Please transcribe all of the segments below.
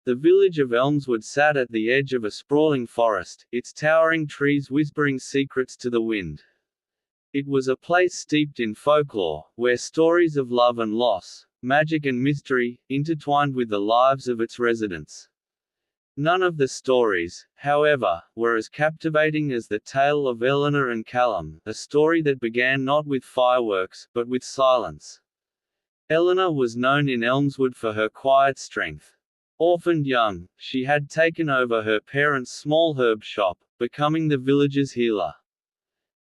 The village of Elmswood sat at the edge of a sprawling forest, its towering trees whispering secrets to the wind. It was a place steeped in folklore, where stories of love and loss, magic and mystery, intertwined with the lives of its residents. None of the stories, however, were as captivating as the tale of Eleanor and Callum, a story that began not with fireworks, but with silence. Eleanor was known in Elmswood for her quiet strength. Orphaned young, she had taken over her parents' small herb shop, becoming the village's healer.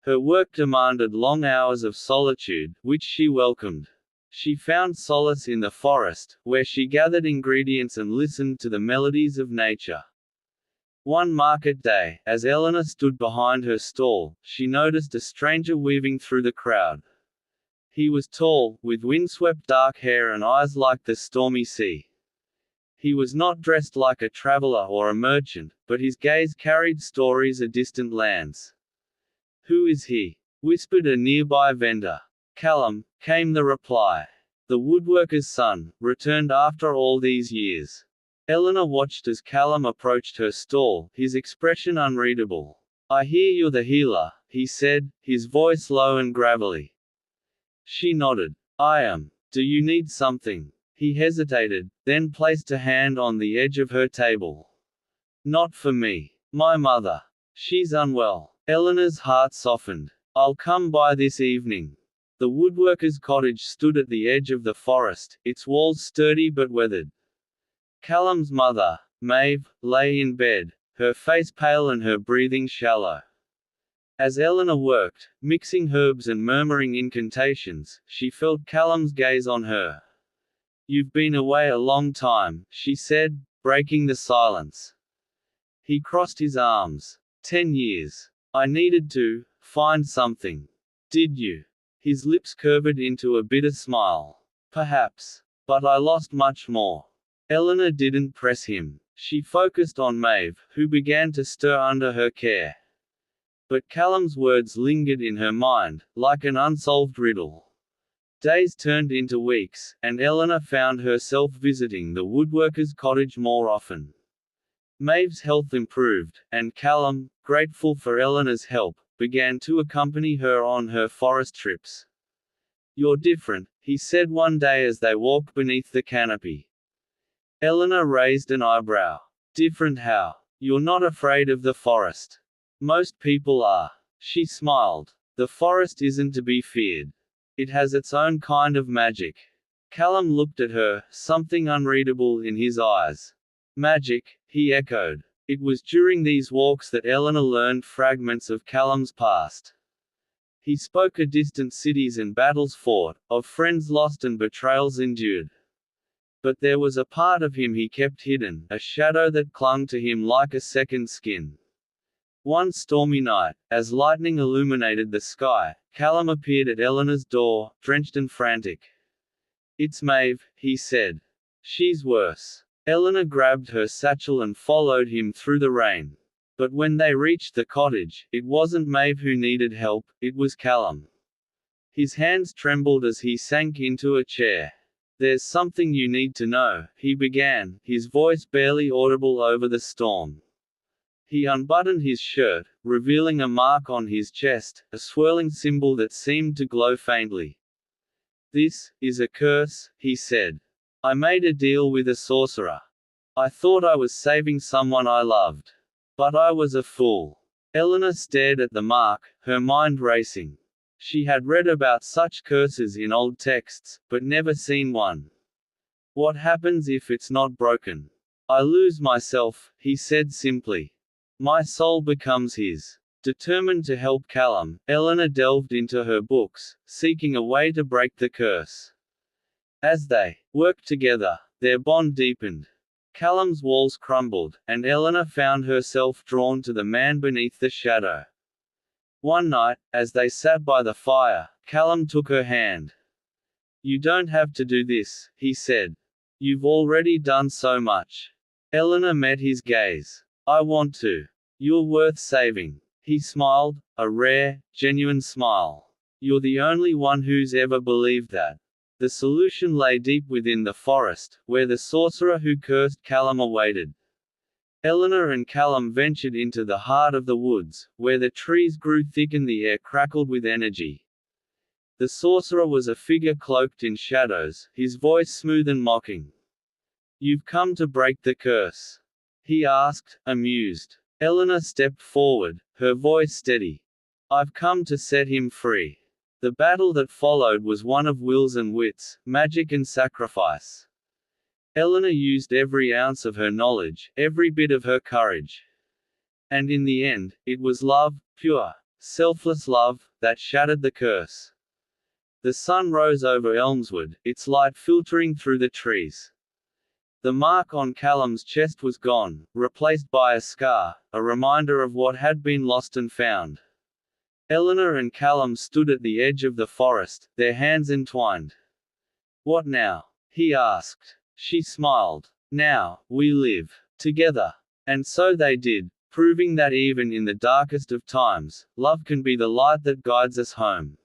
Her work demanded long hours of solitude, which she welcomed. She found solace in the forest, where she gathered ingredients and listened to the melodies of nature. One market day, as Eleanor stood behind her stall, she noticed a stranger weaving through the crowd. He was tall, with windswept dark hair and eyes like the stormy sea. He was not dressed like a traveler or a merchant, but his gaze carried stories of distant lands. "Who is he?" whispered a nearby vendor. "Callum," came the reply. "The woodworker's son, returned after all these years." Eleanor watched as Callum approached her stall, his expression unreadable. "I hear you're the healer," he said, his voice low and gravelly. She nodded. "I am. Do you need something?" He hesitated, then placed a hand on the edge of her table. "Not for me. My mother. She's unwell." Eleanor's heart softened. "I'll come by this evening." The woodworker's cottage stood at the edge of the forest, its walls sturdy but weathered. Callum's mother, Maeve, lay in bed, her face pale and her breathing shallow. As Eleanor worked, mixing herbs and murmuring incantations, she felt Callum's gaze on her. "You've been away a long time," she said, breaking the silence. He crossed his arms. 10 years. "I needed to find something." "Did you?" His lips curved into a bitter smile. "Perhaps. But I lost much more." Eleanor didn't press him. She focused on Maeve, who began to stir under her care. But Callum's words lingered in her mind, like an unsolved riddle. Days turned into weeks, and Eleanor found herself visiting the woodworker's cottage more often. Maeve's health improved, and Callum, grateful for Eleanor's help, began to accompany her on her forest trips. "You're different," he said one day as they walked beneath the canopy. Eleanor raised an eyebrow. "Different how? You're not afraid of the forest." "Most people are." She smiled. "The forest isn't to be feared. It has its own kind of magic." Callum looked at her, something unreadable in his eyes. "Magic," he echoed. It was during these walks that Eleanor learned fragments of Callum's past. He spoke of distant cities and battles fought, of friends lost and betrayals endured. But there was a part of him he kept hidden, a shadow that clung to him like a second skin. One stormy night, as lightning illuminated the sky, Callum appeared at Eleanor's door, drenched and frantic. "It's Maeve," he said. "She's worse." Eleanor grabbed her satchel and followed him through the rain. But when they reached the cottage, it wasn't Maeve who needed help, it was Callum. His hands trembled as he sank into a chair. "There's something you need to know," he began, his voice barely audible over the storm. He unbuttoned his shirt, revealing a mark on his chest, a swirling symbol that seemed to glow faintly. "This is a curse," he said. "I made a deal with a sorcerer. I thought I was saving someone I loved. But I was a fool." Eleanor stared at the mark, her mind racing. She had read about such curses in old texts, but never seen one. "What happens if it's not broken?" "I lose myself," he said simply. "My soul becomes his." Determined to help Callum, Eleanor delved into her books, seeking a way to break the curse. As they worked together, their bond deepened. Callum's walls crumbled, and Eleanor found herself drawn to the man beneath the shadow. One night, as they sat by the fire, Callum took her hand. "You don't have to do this," he said. "You've already done so much." Eleanor met his gaze. "I want to. You're worth saving." He smiled, a rare, genuine smile. "You're the only one who's ever believed that." The solution lay deep within the forest, where the sorcerer who cursed Callum awaited. Eleanor and Callum ventured into the heart of the woods, where the trees grew thick and the air crackled with energy. The sorcerer was a figure cloaked in shadows, his voice smooth and mocking. "You've come to break the curse?" he asked, amused. Eleanor stepped forward, her voice steady. "I've come to set him free." The battle that followed was one of wills and wits, magic and sacrifice. Eleanor used every ounce of her knowledge, every bit of her courage. And in the end, it was love, pure, selfless love, that shattered the curse. The sun rose over Elmswood, its light filtering through the trees. The mark on Callum's chest was gone, replaced by a scar, a reminder of what had been lost and found. Eleanor and Callum stood at the edge of the forest, their hands entwined. "What now?" he asked. She smiled. "Now, we live together." And so they did, proving that even in the darkest of times, love can be the light that guides us home.